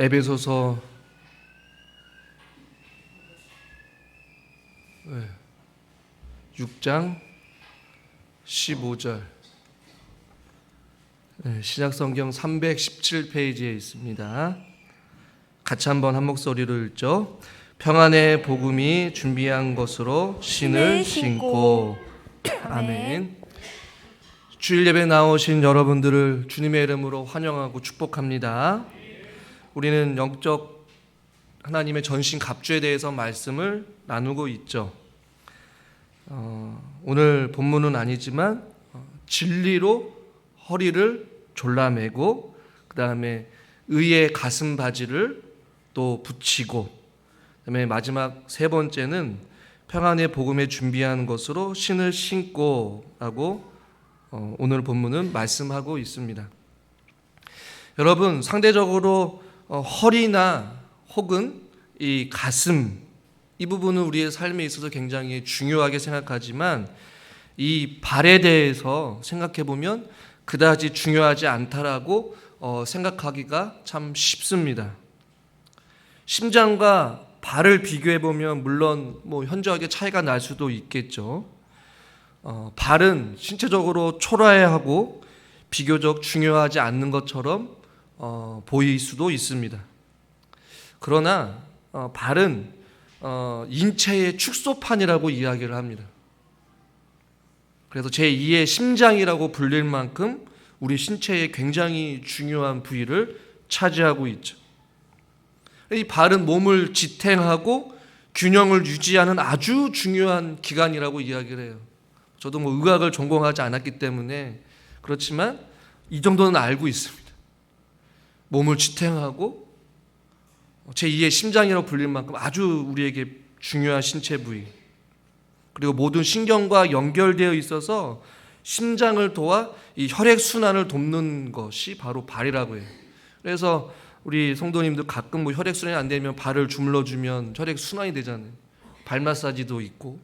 에베소서 6장 15절 신약성경 317페이지에 있습니다. 같이 한번 한 목소리로 읽죠. 평안의 복음이 준비한 것으로 신을 신고. 아멘. 주일 예배 나오신 여러분들을 주님의 이름으로 환영하고 축복합니다. 우리는 영적 하나님의 전신 갑주에 대해서 말씀을 나누고 있죠. 오늘 본문은 아니지만 진리로 허리를 졸라매고 그 다음에 의의 가슴 바지를 또 붙이고 그 다음에 마지막 세 번째는 평안의 복음에 준비한 것으로 신을 신고 라고 오늘 본문은 말씀하고 있습니다. 여러분, 상대적으로 허리나 혹은 이 가슴, 이 부분은 우리의 삶에 있어서 굉장히 중요하게 생각하지만 이 발에 대해서 생각해 보면 그다지 중요하지 않다라고 생각하기가 참 쉽습니다. 심장과 발을 비교해 보면 물론 현저하게 차이가 날 수도 있겠죠. 발은 신체적으로 초라해하고 비교적 중요하지 않는 것처럼 보일 수도 있습니다. 그러나 발은 인체의 축소판이라고 이야기를 합니다. 그래서 제2의 심장이라고 불릴 만큼 우리 신체의 굉장히 중요한 부위를 차지하고 있죠. 이 발은 몸을 지탱하고 균형을 유지하는 아주 중요한 기관이라고 이야기를 해요. 저도 의학을 전공하지 않았기 때문에 그렇지만 이 정도는 알고 있습니다. 몸을 지탱하고 제2의 심장이라고 불릴 만큼 아주 우리에게 중요한 신체 부위, 그리고 모든 신경과 연결되어 있어서 심장을 도와 이 혈액순환을 돕는 것이 바로 발이라고 해요. 그래서 우리 성도님들 가끔 혈액순환이 안 되면 발을 주물러주면 혈액순환이 되잖아요. 발 마사지도 있고.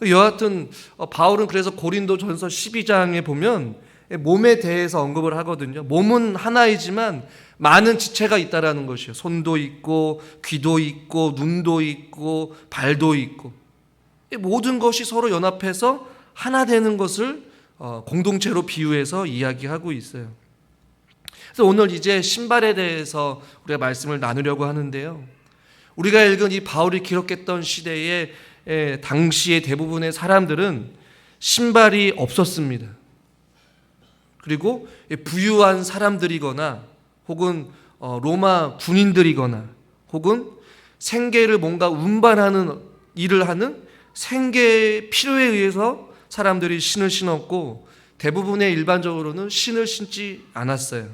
여하튼 바울은 그래서 고린도전서 12장에 보면 몸에 대해서 언급을 하거든요. 몸은 하나이지만 많은 지체가 있다라는 것이에요. 손도 있고 귀도 있고 눈도 있고 발도 있고 모든 것이 서로 연합해서 하나 되는 것을 공동체로 비유해서 이야기하고 있어요. 그래서 오늘 이제 신발에 대해서 우리가 말씀을 나누려고 하는데요. 우리가 읽은 이 바울이 기록했던 시대에 당시의 대부분의 사람들은 신발이 없었습니다. 그리고 부유한 사람들이거나 혹은 로마 군인들이거나 혹은 생계를 뭔가 운반하는 일을 하는 생계의 필요에 의해서 사람들이 신을 신었고 대부분의 일반적으로는 신을 신지 않았어요.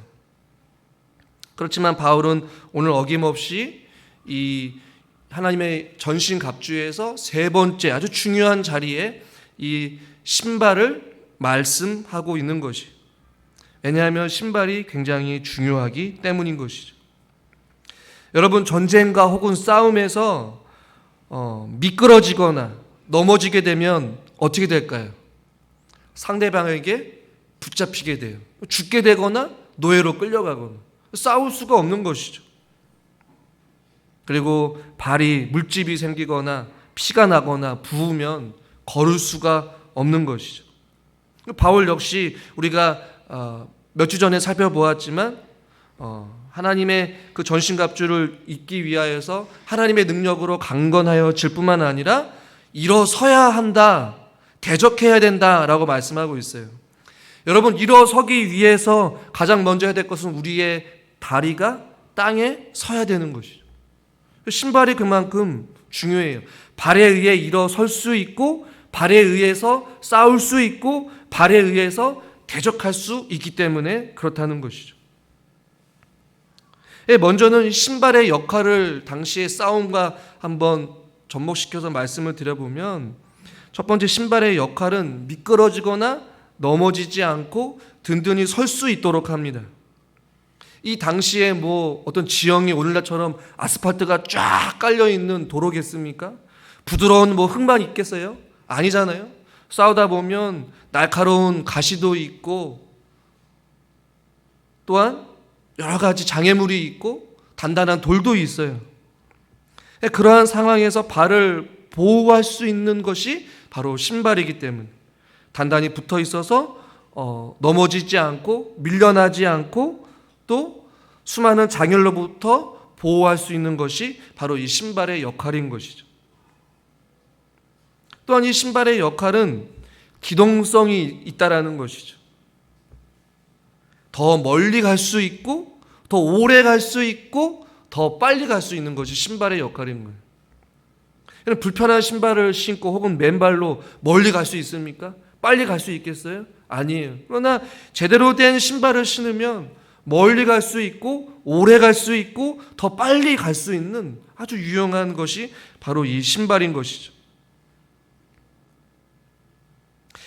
그렇지만 바울은 오늘 어김없이 이 하나님의 전신 갑주에서 세 번째 아주 중요한 자리에 이 신발을 말씀하고 있는 것이, 왜냐하면 신발이 굉장히 중요하기 때문인 것이죠. 여러분, 전쟁과 혹은 싸움에서 미끄러지거나 넘어지게 되면 어떻게 될까요? 상대방에게 붙잡히게 돼요. 죽게 되거나 노예로 끌려가거나 싸울 수가 없는 것이죠. 그리고 발이 물집이 생기거나 피가 나거나 부으면 걸을 수가 없는 것이죠. 바울 역시 우리가 몇 주 전에 살펴보았지만 하나님의 그 전신갑주를 입기 위하여서 하나님의 능력으로 강건하여질 뿐만 아니라 일어서야 한다, 대적해야 된다라고 말씀하고 있어요. 여러분, 일어서기 위해서 가장 먼저 해야 될 것은 우리의 다리가 땅에 서야 되는 것이죠. 신발이 그만큼 중요해요. 발에 의해 일어설 수 있고 발에 의해서 싸울 수 있고 발에 의해서 대적할 수 있기 때문에 그렇다는 것이죠. 먼저는 신발의 역할을 당시의 싸움과 한번 접목시켜서 말씀을 드려보면, 첫 번째 신발의 역할은 미끄러지거나 넘어지지 않고 든든히 설 수 있도록 합니다. 이 당시에 어떤 지형이 오늘날처럼 아스팔트가 쫙 깔려있는 도로겠습니까? 부드러운 흙만 있겠어요? 아니잖아요. 싸우다 보면 날카로운 가시도 있고 또한 여러 가지 장애물이 있고 단단한 돌도 있어요. 그러한 상황에서 발을 보호할 수 있는 것이 바로 신발이기 때문에 단단히 붙어 있어서 넘어지지 않고 밀려나지 않고 또 수많은 장애로부터 보호할 수 있는 것이 바로 이 신발의 역할인 것이죠. 또한 이 신발의 역할은 기동성이 있다라는 것이죠. 더 멀리 갈 수 있고 더 오래 갈 수 있고 더 빨리 갈 수 있는 것이 신발의 역할인 거예요. 불편한 신발을 신고 혹은 맨발로 멀리 갈 수 있습니까? 빨리 갈 수 있겠어요? 아니에요. 그러나 제대로 된 신발을 신으면 멀리 갈 수 있고 오래 갈 수 있고 더 빨리 갈 수 있는 아주 유용한 것이 바로 이 신발인 것이죠.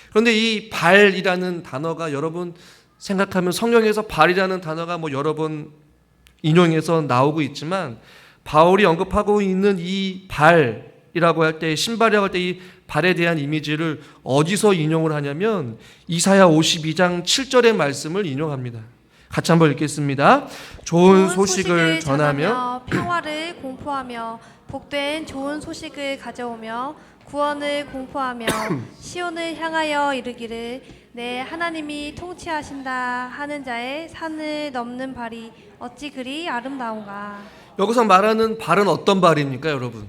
그런데 이 발이라는 단어가 여러분 생각하면 성경에서 발이라는 단어가 여러 번 인용해서 나오고 있지만 바울이 언급하고 있는 이 발이라고 할 때 신발이라고 할 때 이 발에 대한 이미지를 어디서 인용을 하냐면 이사야 52장 7절의 말씀을 인용합니다. 같이 한번 읽겠습니다. 좋은 소식을 전하며 평화를 공포하며 복된 좋은 소식을 가져오며 구원을 공포하며 시온을 향하여 이르기를 내 하나님이 통치하신다 하는 자의 산을 넘는 발이 어찌 그리 아름다운가. 여기서 말하는 발은 어떤 발입니까, 여러분?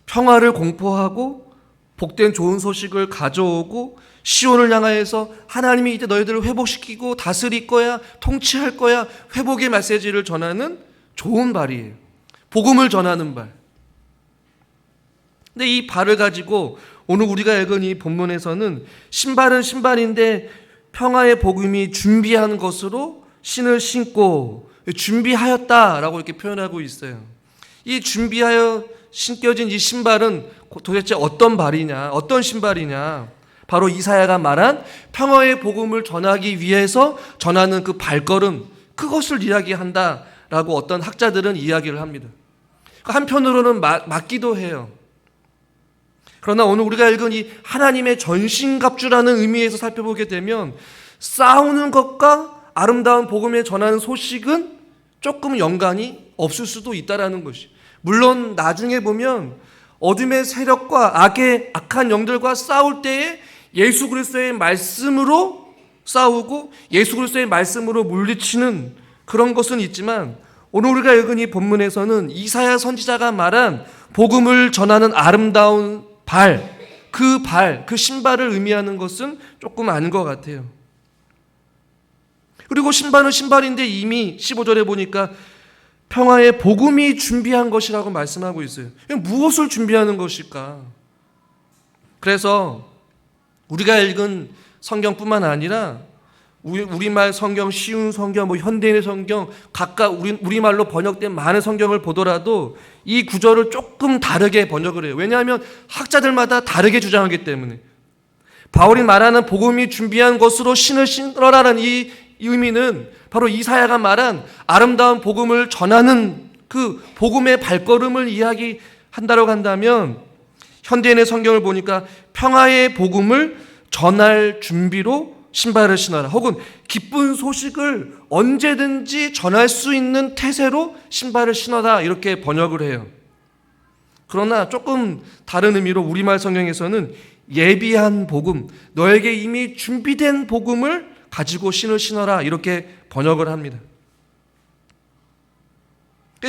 평화를 공포하고 복된 좋은 소식을 가져오고 시온을 향하여서 하나님이 이제 너희들을 회복시키고 다스릴 거야, 통치할 거야, 회복의 메시지를 전하는 좋은 발이에요. 복음을 전하는 발. 근데 이 발을 가지고 오늘 우리가 읽은 이 본문에서는 신발은 신발인데 평화의 복음이 준비한 것으로 신을 신고 준비하였다라고 이렇게 표현하고 있어요. 이 준비하여 신겨진 이 신발은 도대체 어떤 발이냐, 어떤 신발이냐? 바로 이사야가 말한 평화의 복음을 전하기 위해서 전하는 그 발걸음, 그것을 이야기한다라고 어떤 학자들은 이야기를 합니다. 한편으로는 맞기도 해요. 그러나 오늘 우리가 읽은 이 하나님의 전신갑주라는 의미에서 살펴보게 되면 싸우는 것과 아름다운 복음에 전하는 소식은 조금 연관이 없을 수도 있다라는 것이. 물론 나중에 보면 어둠의 세력과 악한 영들과 싸울 때에 예수 그리스도의 말씀으로 싸우고 예수 그리스도의 말씀으로 물리치는 그런 것은 있지만 오늘 우리가 읽은 이 본문에서는 이사야 선지자가 말한 복음을 전하는 아름다운 발, 그 신발을 의미하는 것은 조금 아닌 것 같아요. 그리고 신발은 신발인데 이미 15절에 보니까 평화의 복음이 준비한 것이라고 말씀하고 있어요. 무엇을 준비하는 것일까? 그래서 우리가 읽은 성경뿐만 아니라 우리말 성경, 쉬운 성경, 현대인의 성경, 각각 우리말로 번역된 많은 성경을 보더라도 이 구절을 조금 다르게 번역을 해요. 왜냐하면 학자들마다 다르게 주장하기 때문에. 바울이 말하는 복음이 준비한 것으로 신을 신으라는 이 의미는 바로 이사야가 말한 아름다운 복음을 전하는 그 복음의 발걸음을 이야기한다고 한다면 현대인의 성경을 보니까 평화의 복음을 전할 준비로 신발을 신어라. 혹은 기쁜 소식을 언제든지 전할 수 있는 태세로 신발을 신어라. 이렇게 번역을 해요. 그러나 조금 다른 의미로 우리말 성경에서는 예비한 복음, 너에게 이미 준비된 복음을 가지고 신을 신어라. 이렇게 번역을 합니다.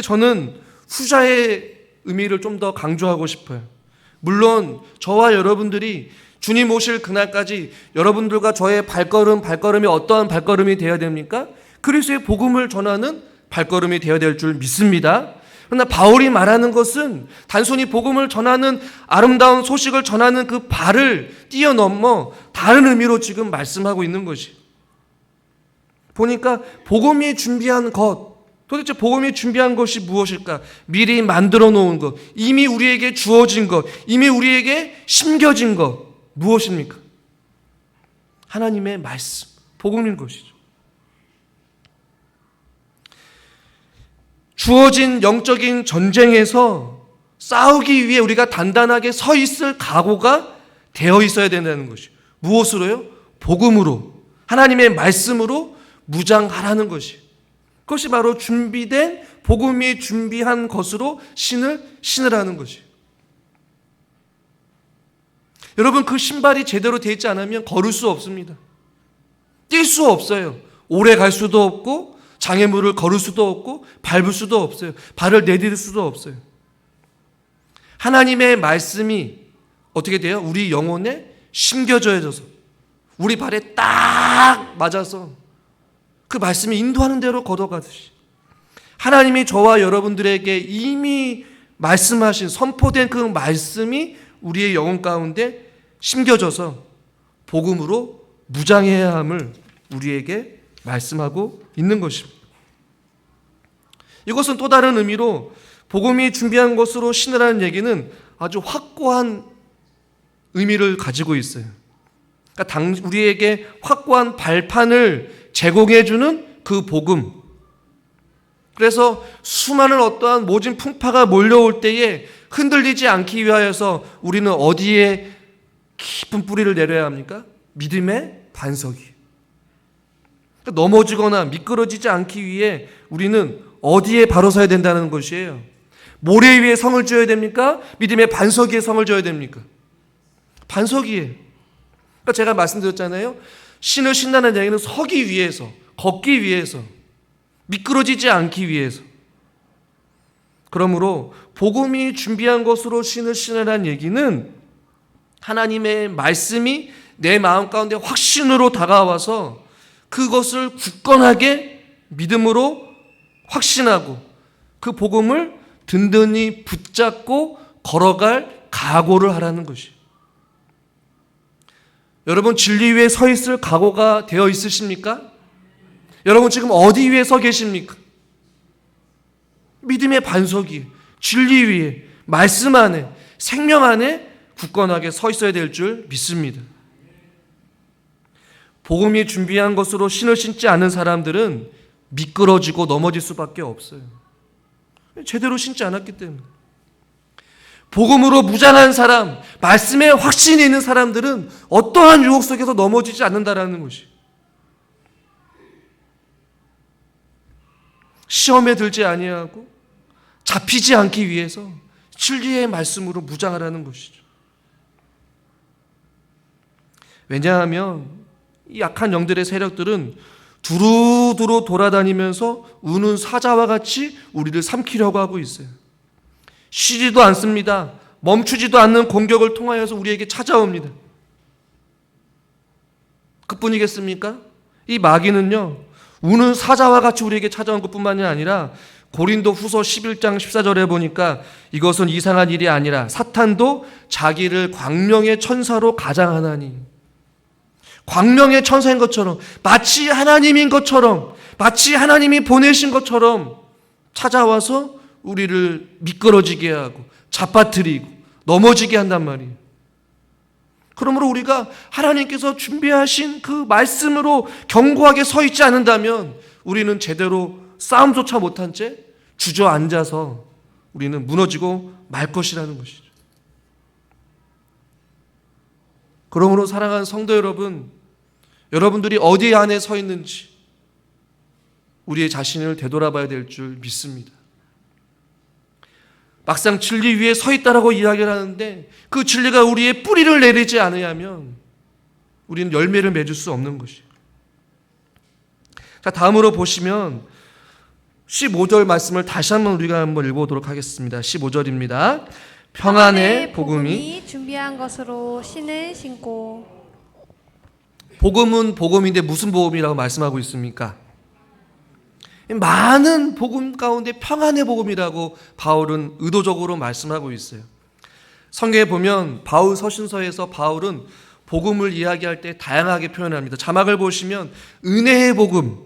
저는 후자의 의미를 좀 더 강조하고 싶어요. 물론 저와 여러분들이 주님 오실 그날까지 여러분들과 저의 발걸음이 어떠한 발걸음이 되어야 됩니까? 그리스도의 복음을 전하는 발걸음이 되어야 될 줄 믿습니다. 그러나 바울이 말하는 것은 단순히 복음을 전하는 아름다운 소식을 전하는 그 발을 뛰어넘어 다른 의미로 지금 말씀하고 있는 것이. 보니까 복음이 준비한 것, 도대체 복음이 준비한 것이 무엇일까? 미리 만들어 놓은 것, 이미 우리에게 주어진 것, 이미 우리에게 심겨진 것, 무엇입니까? 하나님의 말씀, 복음인 것이죠. 주어진 영적인 전쟁에서 싸우기 위해 우리가 단단하게 서 있을 각오가 되어 있어야 된다는 것이죠. 무엇으로요? 복음으로, 하나님의 말씀으로 무장하라는 것이. 그것이 바로 준비된 복음이 준비한 것으로 신으라는 것이. 여러분, 그 신발이 제대로 되어 있지 않으면 걸을 수 없습니다. 뛸 수 없어요. 오래 갈 수도 없고 장애물을 걸을 수도 없고 밟을 수도 없어요. 발을 내디딜 수도 없어요. 하나님의 말씀이 어떻게 돼요? 우리 영혼에 심겨져서 우리 발에 딱 맞아서 그 말씀이 인도하는 대로 걷어가듯이 하나님이 저와 여러분들에게 이미 말씀하신 선포된 그 말씀이 우리의 영혼 가운데 심겨져서 복음으로 무장해야 함을 우리에게 말씀하고 있는 것입니다. 이것은 또 다른 의미로 복음이 준비한 것으로 신으라는 얘기는 아주 확고한 의미를 가지고 있어요. 그러니까 우리에게 확고한 발판을 제공해주는 그 복음. 그래서 수많은 어떠한 모진 풍파가 몰려올 때에 흔들리지 않기 위하여서 우리는 어디에 깊은 뿌리를 내려야 합니까? 믿음의 반석이. 그러니까 넘어지거나 미끄러지지 않기 위해 우리는 어디에 바로 서야 된다는 것이에요. 모래 위에 성을 지어야 됩니까? 믿음의 반석 위에 성을 지어야 됩니까? 반석 위에. 그러니까 제가 말씀드렸잖아요. 신을 신다는 얘기는 서기 위해서, 걷기 위해서, 미끄러지지 않기 위해서. 그러므로 복음이 준비한 것으로 신을 신으라는 얘기는 하나님의 말씀이 내 마음 가운데 확신으로 다가와서 그것을 굳건하게 믿음으로 확신하고 그 복음을 든든히 붙잡고 걸어갈 각오를 하라는 것이. 여러분, 진리 위에 서 있을 각오가 되어 있으십니까? 여러분, 지금 어디 위에 서 계십니까? 믿음의 반석 위에, 진리 위에, 말씀 안에, 생명 안에 굳건하게 서 있어야 될 줄 믿습니다. 복음이 준비한 것으로 신을 신지 않은 사람들은 미끄러지고 넘어질 수밖에 없어요. 제대로 신지 않았기 때문에. 복음으로 무장한 사람, 말씀에 확신이 있는 사람들은 어떠한 유혹 속에서 넘어지지 않는다라는 것이. 시험에 들지 아니하고 잡히지 않기 위해서 진리의 말씀으로 무장하라는 것이죠. 왜냐하면 이 약한 영들의 세력들은 두루두루 돌아다니면서 우는 사자와 같이 우리를 삼키려고 하고 있어요. 쉬지도 않습니다. 멈추지도 않는 공격을 통하여서 우리에게 찾아옵니다. 그뿐이겠습니까? 이 마귀는요, 우는 사자와 같이 우리에게 찾아온 것뿐만이 아니라 고린도 후서 11장 14절에 보니까 이것은 이상한 일이 아니라 사탄도 자기를 광명의 천사로 가장하나니. 광명의 천사인 것처럼, 마치 하나님인 것처럼, 마치 하나님이 보내신 것처럼 찾아와서 우리를 미끄러지게 하고 잡아뜨리고 넘어지게 한단 말이에요. 그러므로 우리가 하나님께서 준비하신 그 말씀으로 견고하게 서 있지 않는다면 우리는 제대로 싸움조차 못한 채 주저앉아서 우리는 무너지고 말 것이라는 것이죠. 그러므로 사랑하는 성도 여러분, 여러분들이 어디 안에 서 있는지 우리의 자신을 되돌아봐야 될 줄 믿습니다. 막상 진리 위에 서 있다라고 이야기를 하는데 그 진리가 우리의 뿌리를 내리지 않으면 우리는 열매를 맺을 수 없는 것이에요. 자, 다음으로 보시면 15절 말씀을 다시 우리가 한번 읽어보도록 하겠습니다. 15절입니다. 평안의 복음이 준비한 것으로 신을 신고. 복음은 복음인데 무슨 복음이라고 말씀하고 있습니까? 많은 복음 가운데 평안의 복음이라고 바울은 의도적으로 말씀하고 있어요. 성경에 보면 바울 서신서에서 바울은 복음을 이야기할 때 다양하게 표현합니다. 자막을 보시면 은혜의 복음,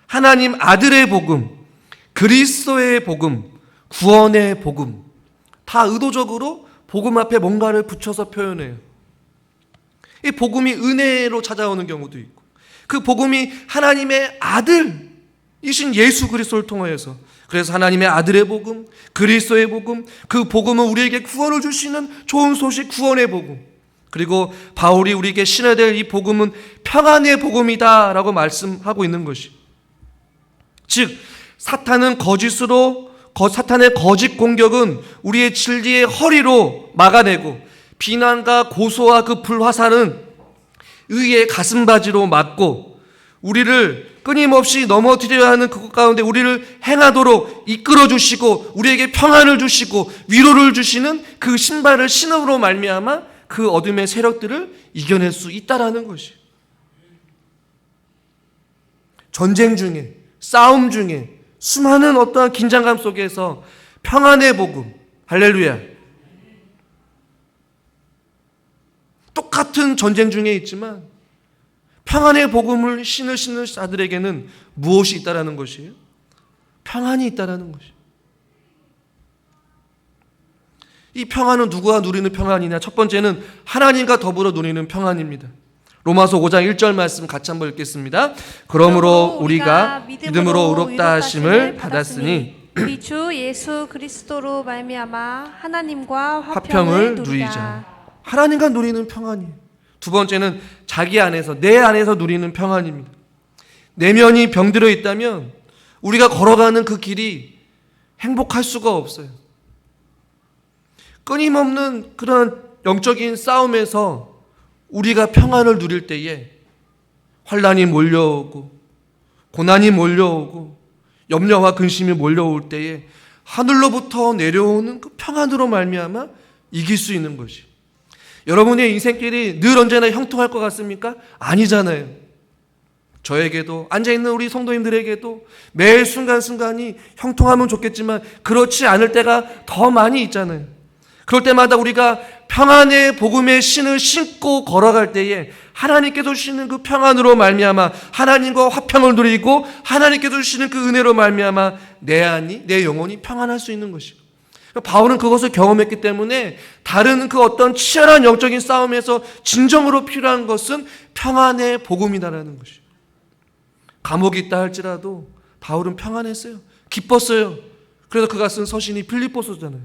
하나님 아들의 복음, 그리스도의 복음, 구원의 복음, 다 의도적으로 복음 앞에 뭔가를 붙여서 표현해요. 이 복음이 은혜로 찾아오는 경우도 있고, 그 복음이 하나님의 아들이신 예수 그리스도를 통하여서, 그래서 하나님의 아들의 복음, 그리스도의 복음, 그 복음은 우리에게 구원을 주시는 좋은 소식, 구원의 복음. 그리고 바울이 우리에게 신어야 될 이 복음은 평안의 복음이다 라고 말씀하고 있는 것이. 즉 사탄의 거짓 공격은 우리의 진리의 허리로 막아내고, 비난과 고소와 그 불화살은 의의 가슴바지로 맞고, 우리를 끊임없이 넘어뜨려야 하는 그것 가운데 우리를 행하도록 이끌어 주시고, 우리에게 평안을 주시고 위로를 주시는 그 신발을 신음으로 말미암아 그 어둠의 세력들을 이겨낼 수 있다라는 것이. 전쟁 중에, 싸움 중에, 수많은 어떠한 긴장감 속에서 평안의 복음, 할렐루야, 똑같은 전쟁 중에 있지만 평안의 복음을 신을 신는 자들에게는 무엇이 있다라는 것이에요? 평안이 있다라는 것이에요. 이 평안은 누구가 누리는 평안이냐? 첫 번째는 하나님과 더불어 누리는 평안입니다. 로마서 5장 1절 말씀 같이 한번 읽겠습니다. 그러므로 우리가 믿음으로 의롭다 하심을 받았으니 우리 주 예수 그리스도로 말미암아 하나님과 화평을 누리자. 하나님과 누리는 평안이에요. 두 번째는 자기 안에서, 내 안에서 누리는 평안입니다. 내면이 병들어 있다면 우리가 걸어가는 그 길이 행복할 수가 없어요. 끊임없는 그런 영적인 싸움에서 우리가 평안을 누릴 때에 환난이 몰려오고 고난이 몰려오고 염려와 근심이 몰려올 때에 하늘로부터 내려오는 그 평안으로 말미암아 이길 수 있는 것이. 여러분의 인생길이 늘 언제나 형통할 것 같습니까? 아니잖아요. 저에게도, 앉아있는 우리 성도님들에게도 매 순간순간이 형통하면 좋겠지만 그렇지 않을 때가 더 많이 있잖아요. 그럴 때마다 우리가 평안의 복음의 신을 신고 걸어갈 때에 하나님께서 주시는 그 평안으로 말미암아 하나님과 화평을 누리고, 하나님께서 주시는 그 은혜로 말미암아 내 안이, 내 영혼이 평안할 수 있는 것이고, 바울은 그것을 경험했기 때문에 다른 그 어떤 치열한 영적인 싸움에서 진정으로 필요한 것은 평안의 복음이다라는 것이에요. 감옥이 있다 할지라도 바울은 평안했어요. 기뻤어요. 그래서 그가 쓴 서신이 빌립보서잖아요.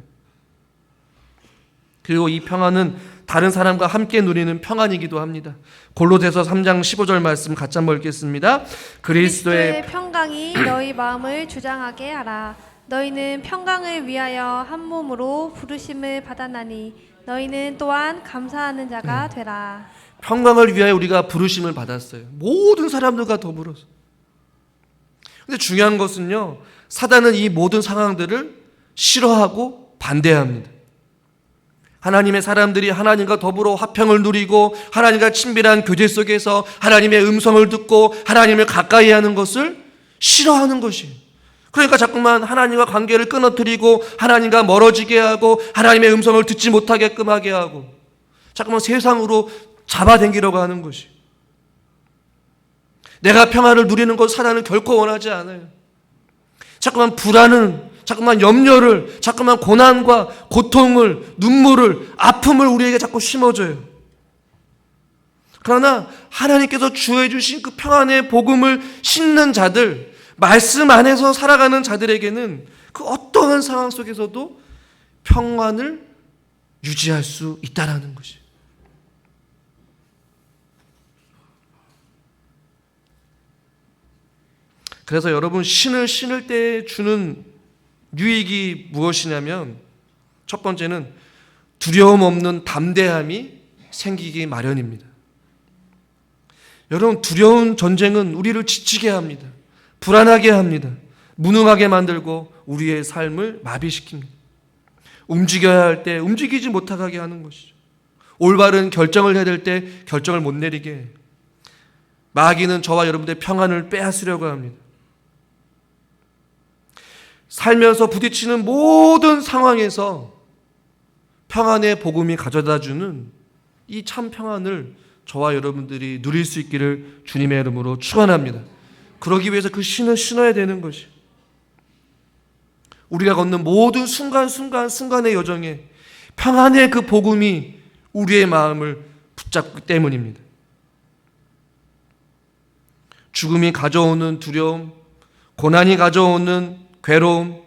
그리고 이 평안은 다른 사람과 함께 누리는 평안이기도 합니다. 골로새서 3장 15절 말씀 같이 한번 읽겠습니다. 그리스도의 평강이 너희 마음을 주장하게 하라. 너희는 평강을 위하여 한 몸으로 부르심을 받았나니 너희는 또한 감사하는 자가 되라. 평강을 위하여 우리가 부르심을 받았어요. 모든 사람들과 더불어서. 근데 중요한 것은요, 사단은 이 모든 상황들을 싫어하고 반대합니다. 하나님의 사람들이 하나님과 더불어 화평을 누리고 하나님과 친밀한 교제 속에서 하나님의 음성을 듣고 하나님을 가까이 하는 것을 싫어하는 것이에요. 그러니까 자꾸만 하나님과 관계를 끊어뜨리고 하나님과 멀어지게 하고 하나님의 음성을 듣지 못하게끔 하게 하고 자꾸만 세상으로 잡아당기려고 하는 것이. 내가 평안을 누리는 것 사단은 결코 원하지 않아요. 자꾸만 불안은, 자꾸만 염려를, 자꾸만 고난과 고통을, 눈물을, 아픔을 우리에게 자꾸 심어줘요. 그러나 하나님께서 주해 주신 그 평안의 복음을 신는 자들, 말씀 안에서 살아가는 자들에게는 그 어떠한 상황 속에서도 평안을 유지할 수 있다는 것이. 그래서 여러분, 신을 신을 때 주는 유익이 무엇이냐면, 첫 번째는 두려움 없는 담대함이 생기기 마련입니다. 여러분, 두려운 전쟁은 우리를 지치게 합니다. 불안하게 합니다. 무능하게 만들고 우리의 삶을 마비시킵니다. 움직여야 할 때 움직이지 못하게 하는 것이죠. 올바른 결정을 해야 될 때 결정을 못 내리게 해요. 마귀는 저와 여러분들의 평안을 빼앗으려고 합니다. 살면서 부딪히는 모든 상황에서 평안의 복음이 가져다주는 이 참 평안을 저와 여러분들이 누릴 수 있기를 주님의 이름으로 축원합니다. 그러기 위해서 그 신을 신어야 되는 것이, 우리가 걷는 모든 순간의 여정에 평안의 그 복음이 우리의 마음을 붙잡기 때문입니다. 죽음이 가져오는 두려움, 고난이 가져오는 괴로움,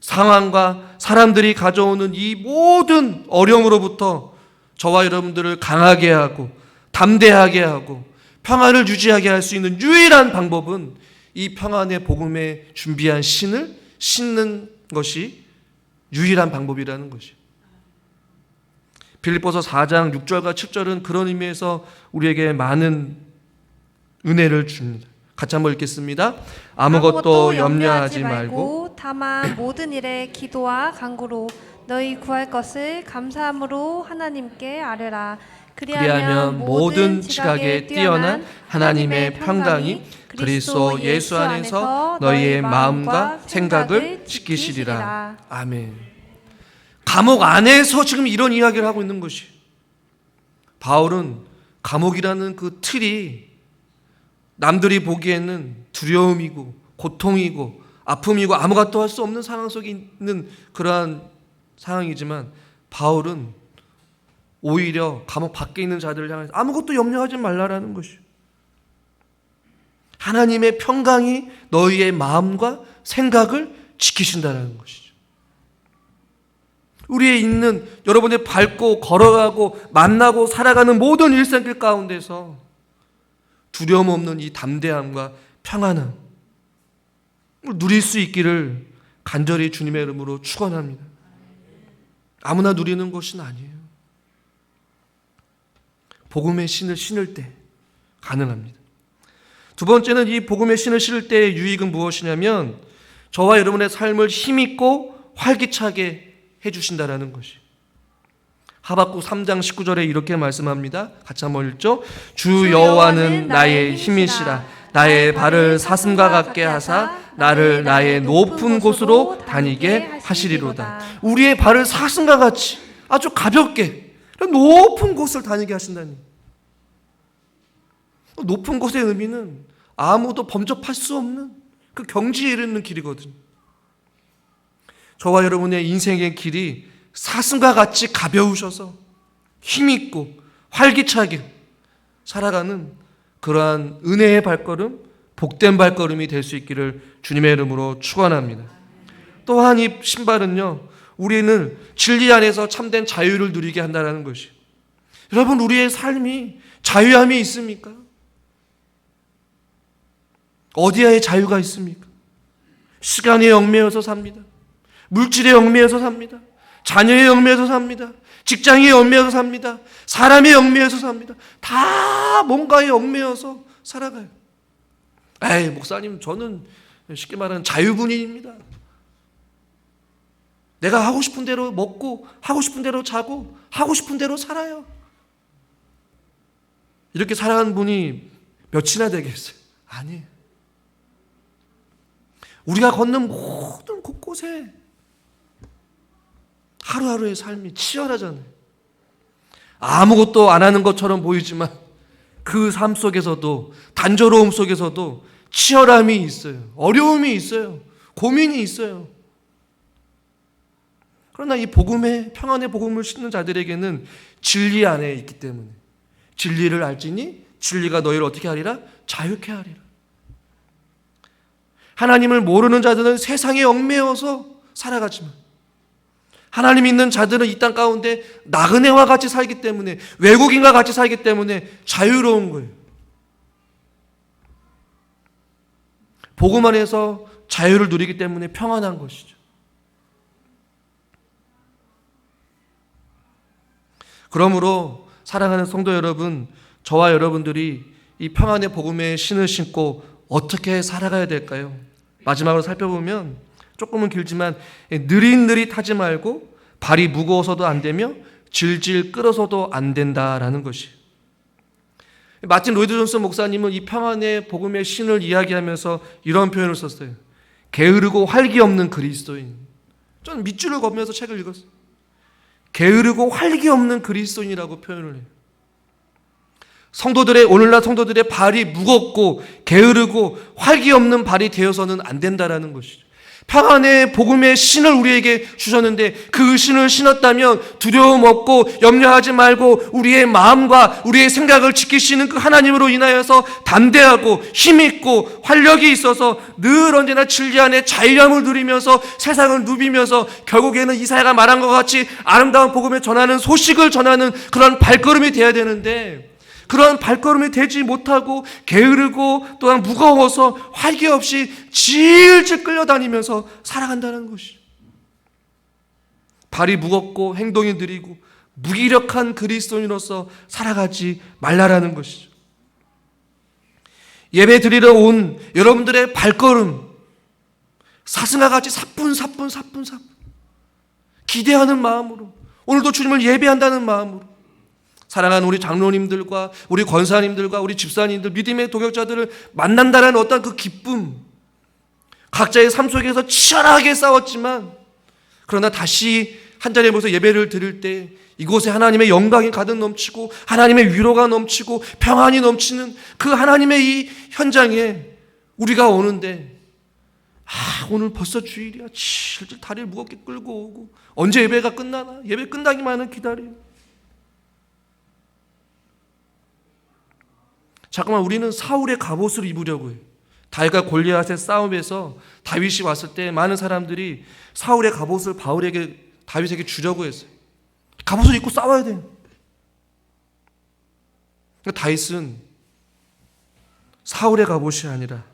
상황과 사람들이 가져오는 이 모든 어려움으로부터 저와 여러분들을 강하게 하고 담대하게 하고 평안을 유지하게 할 수 있는 유일한 방법은 이 평안의 복음에 준비한 신을 신는 것이 유일한 방법이라는 것이. 빌립보서 4장 6절과 7절은 그런 의미에서 우리에게 많은 은혜를 줍니다. 같이 한번 읽겠습니다. 아무것도 염려하지 말고 다만 모든 일에 기도와 간구로 너희 구할 것을 감사함으로 하나님께 아뢰라. 그리하면 모든 지각에 뛰어난 하나님의 평강이 그리스도 예수 안에서 너희의 마음과 생각을 지키시리라. 아멘. 감옥 안에서 지금 이런 이야기를 하고 있는 것이. 바울은 감옥이라는 그 틀이 남들이 보기에는 두려움이고 고통이고 아픔이고 아무것도 할 수 없는 상황 속에 있는 그러한 상황이지만 바울은 오히려 감옥 밖에 있는 자들을 향해서 아무것도 염려하지 말라라는 것이. 하나님의 평강이 너희의 마음과 생각을 지키신다는 것이죠. 우리의 있는 여러분의 밟고 걸어가고 만나고 살아가는 모든 일생길 가운데서 두려움 없는 이 담대함과 평안함을 누릴 수 있기를 간절히 주님의 이름으로 축원합니다. 아무나 누리는 것은 아니에요. 복음의 신을 신을 때 가능합니다. 두 번째는 이 복음의 신을 신을 때의 유익은 무엇이냐면 저와 여러분의 삶을 힘있고 활기차게 해주신다라는 것이. 하박국 3장 19절에 이렇게 말씀합니다. 같이 한번 읽죠. 주 여호와는 나의 힘이시라. 나의 발을 사슴과 같게 하사 나를 나의 높은 곳으로 다니게 하시리로다. 우리의 발을 사슴과 같이 아주 가볍게 높은 곳을 다니게 하신다니. 높은 곳의 의미는 아무도 범접할 수 없는 그 경지에 이르는 길이거든요. 저와 여러분의 인생의 길이 사슴과 같이 가벼우셔서 힘있고 활기차게 살아가는 그러한 은혜의 발걸음, 복된 발걸음이 될 수 있기를 주님의 이름으로 축원합니다. 또한 이 신발은요, 우리는 진리 안에서 참된 자유를 누리게 한다는 것이. 여러분, 우리의 삶이 자유함이 있습니까? 어디에 자유가 있습니까? 시간에 얽매여서 삽니다. 물질에 얽매여서 삽니다. 자녀에 얽매여서 삽니다. 직장에 얽매여서 삽니다. 사람에 얽매여서 삽니다. 다 뭔가에 얽매여서 살아가요. 에이, 목사님, 저는 쉽게 말하는 자유분인입니다. 내가 하고 싶은 대로 먹고 하고 싶은 대로 자고 하고 싶은 대로 살아요. 이렇게 살아가는 분이 몇이나 되겠어요? 아니에요. 우리가 걷는 모든 곳곳에 하루하루의 삶이 치열하잖아요. 아무것도 안 하는 것처럼 보이지만 그 삶 속에서도, 단조로움 속에서도 치열함이 있어요. 어려움이 있어요. 고민이 있어요. 그러나 이 복음의, 평안의 복음을 신는 자들에게는 진리 안에 있기 때문에 진리를 알지니 진리가 너희를 어떻게 하리라? 자유케 하리라. 하나님을 모르는 자들은 세상에 얽매여서 살아가지만 하나님 있는 자들은 이 땅 가운데 나그네와 같이 살기 때문에, 외국인과 같이 살기 때문에 자유로운 거예요. 복음 안에서 자유를 누리기 때문에 평안한 것이죠. 그러므로 사랑하는 성도 여러분, 저와 여러분들이 이 평안의 복음의 신을 신고 어떻게 살아가야 될까요? 마지막으로 살펴보면 조금은 길지만 느릿느릿하지 말고 발이 무거워서도 안 되며 질질 끌어서도 안 된다라는 것이. 마틴 로이드 존스 목사님은 이 평안의 복음의 신을 이야기하면서 이런 표현을 썼어요. 게으르고 활기 없는 그리스도인. 저는 밑줄을 그으면서 책을 읽었어요. 게으르고 활기 없는 그리스도인이라고 표현을 해요. 오늘날 성도들의 발이 무겁고 게으르고 활기 없는 발이 되어서는 안 된다라는 것이죠. 평안의 복음의 신을 우리에게 주셨는데 그 신을 신었다면 두려움 없고 염려하지 말고 우리의 마음과 우리의 생각을 지키시는 그 하나님으로 인하여서 담대하고 힘있고 활력이 있어서 늘 언제나 진리 안에 자유함을 누리면서 세상을 누비면서 결국에는 이사야가 말한 것 같이 아름다운 복음을 전하는, 소식을 전하는 그런 발걸음이 되어야 되는데, 그러한 발걸음이 되지 못하고 게으르고 또한 무거워서 활기 없이 질질 끌려다니면서 살아간다는 것이죠. 발이 무겁고 행동이 느리고 무기력한 그리스도인으로서 살아가지 말라라는 것이죠. 예배 드리러 온 여러분들의 발걸음, 사슴과 같이 사뿐사뿐 기대하는 마음으로, 오늘도 주님을 예배한다는 마음으로, 사랑하는 우리 장로님들과 우리 권사님들과 우리 집사님들, 믿음의 동역자들을 만난다는 어떤 그 기쁨, 각자의 삶 속에서 치열하게 싸웠지만 그러나 다시 한자리에 모여서 예배를 드릴 때 이곳에 하나님의 영광이 가득 넘치고 하나님의 위로가 넘치고 평안이 넘치는 그 하나님의 이 현장에 우리가 오는데, 오늘 벌써 주일이야, 질질 다리를 무겁게 끌고 오고 언제 예배가 끝나나, 예배 끝나기만을 기다리고. 잠깐만, 우리는 사울의 갑옷을 입으려고 해요. 다윗과 골리앗의 싸움에서 다윗이 왔을 때 많은 사람들이 사울의 갑옷을 다윗에게 주려고 했어요. 갑옷을 입고 싸워야 돼요. 그러니까 다윗은 사울의 갑옷이 아니라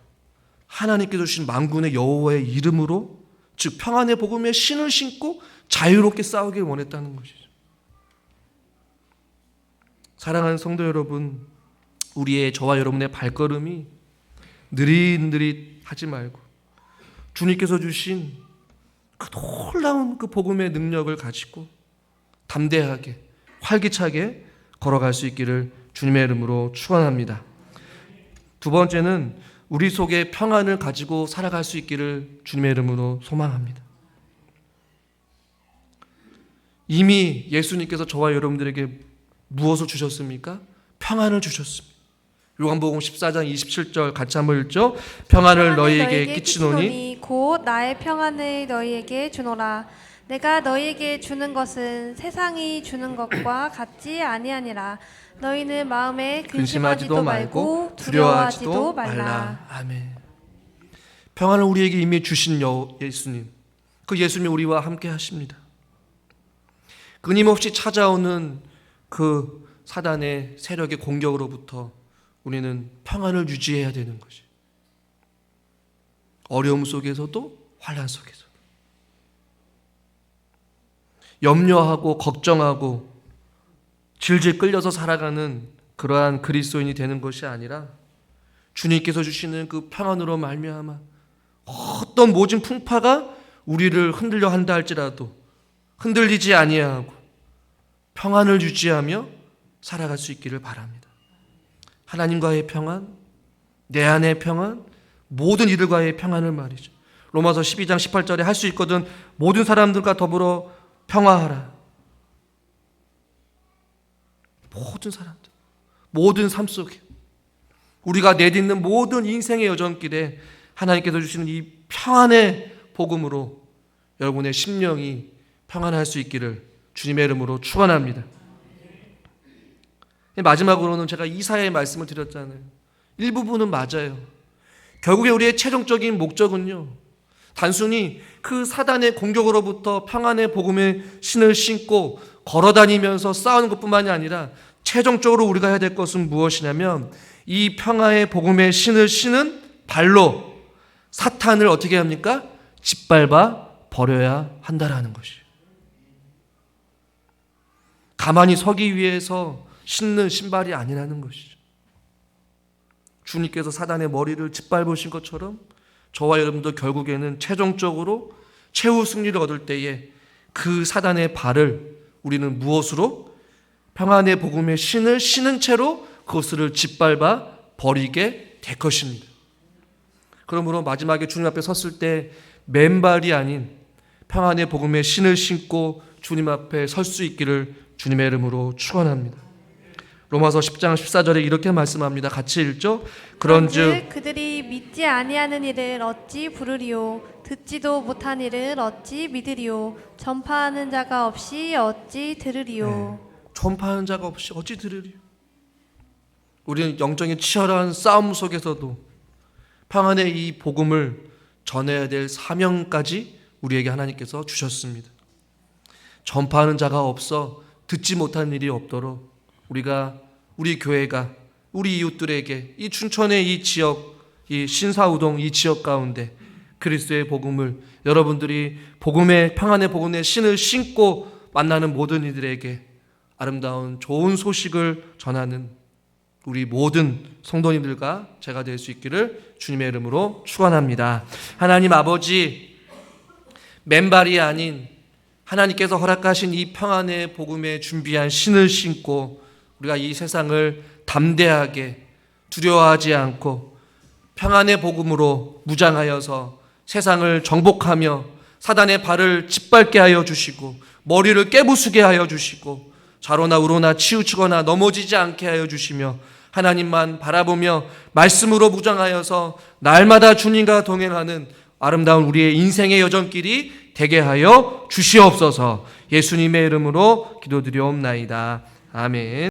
하나님께서 주신 만군의 여호와의 이름으로, 즉 평안의 복음의 신을 신고 자유롭게 싸우길 원했다는 것이죠. 사랑하는 성도 여러분, 우리의, 저와 여러분의 발걸음이 느릿느릿하지 말고 주님께서 주신 그 놀라운 그 복음의 능력을 가지고 담대하게 활기차게 걸어갈 수 있기를 주님의 이름으로 축원합니다. 두 번째는 우리 속에 평안을 가지고 살아갈 수 있기를 주님의 이름으로 소망합니다. 이미 예수님께서 저와 여러분들에게 무엇을 주셨습니까? 평안을 주셨습니다. 요한복음 14장 27절 같이 한번 읽죠. 평안을 너희에게 끼치노니 곧 나의 평안을 너희에게 주노라. 내가 너희에게 주는 것은 세상이 주는 것과 같지 아니하니라. 너희는 마음에 근심하지도 말고 두려워하지도 말라. 아멘. 평안을 우리에게 이미 주신 예수님, 그 예수님이 우리와 함께 하십니다. 끊임없이 찾아오는 그 사단의 세력의 공격으로부터 우리는 평안을 유지해야 되는 것이, 어려움 속에서도 환난 속에서 염려하고 걱정하고 질질 끌려서 살아가는 그러한 그리스도인이 되는 것이 아니라 주님께서 주시는 그 평안으로 말미암아 어떤 모진 풍파가 우리를 흔들려 한다 할지라도 흔들리지 아니하고 평안을 유지하며 살아갈 수 있기를 바랍니다. 하나님과의 평안, 내 안의 평안, 모든 이들과의 평안을 말이죠. 로마서 12장 18절에 할 수 있거든 모든 사람들과 더불어 평화하라. 모든 사람들, 모든 삶 속에 우리가 내딛는 모든 인생의 여정길에 하나님께서 주시는 이 평안의 복음으로 여러분의 심령이 평안할 수 있기를 주님의 이름으로 축원합니다. 마지막으로는 제가 이사야의 말씀을 드렸잖아요. 일부분은 맞아요. 결국에 우리의 최종적인 목적은요, 단순히 그 사단의 공격으로부터 평안의 복음의 신을 신고 걸어다니면서 싸우는 것뿐만이 아니라 최종적으로 우리가 해야 될 것은 무엇이냐면 이 평화의 복음의 신을 신은 발로 사탄을 어떻게 합니까? 짓밟아 버려야 한다라는 것이에요. 가만히 서기 위해서 신는 신발이 아니라는 것이죠. 주님께서 사단의 머리를 짓밟으신 것처럼 저와 여러분도 결국에는 최종적으로 최후 승리를 얻을 때에 그 사단의 발을 우리는 무엇으로? 평안의 복음의 신을 신은 채로 그것을 짓밟아 버리게 될 것입니다. 그러므로 마지막에 주님 앞에 섰을 때 맨발이 아닌 평안의 복음의 신을 신고 주님 앞에 설 수 있기를 주님의 이름으로 축원합니다. 로마서 10장 14절에 이렇게 말씀합니다. 같이 읽죠. 그런즉 그들이 믿지 아니하는 일을 어찌 부르리요, 듣지도 못한 일을 어찌 믿으리요, 전파하는 자가 없이 어찌 들으리요. 전파하는 자가 없이 어찌 들으리요. 우리는 영적인 치열한 싸움 속에서도 평안의 이 복음을 전해야 될 사명까지 우리에게 하나님께서 주셨습니다. 전파하는 자가 없어 듣지 못한 일이 없도록 우리가 우리 교회가 우리 이웃들에게 이 춘천의 이 지역, 이 신사우동 이 지역 가운데 그리스도의 복음을 여러분들이 복음의 평안의 복음의 신을 신고 만나는 모든 이들에게 아름다운 좋은 소식을 전하는 우리 모든 성도님들과 제가 될 수 있기를 주님의 이름으로 축원합니다. 하나님 아버지, 맨발이 아닌 하나님께서 허락하신 이 평안의 복음에 준비한 신을 신고 우리가 이 세상을 담대하게 두려워하지 않고 평안의 복음으로 무장하여서 세상을 정복하며 사단의 발을 짓밟게 하여 주시고 머리를 깨부수게 하여 주시고 좌로나 우로나 치우치거나 넘어지지 않게 하여 주시며 하나님만 바라보며 말씀으로 무장하여서 날마다 주님과 동행하는 아름다운 우리의 인생의 여정길이 되게 하여 주시옵소서. 예수님의 이름으로 기도드리옵나이다. 아멘.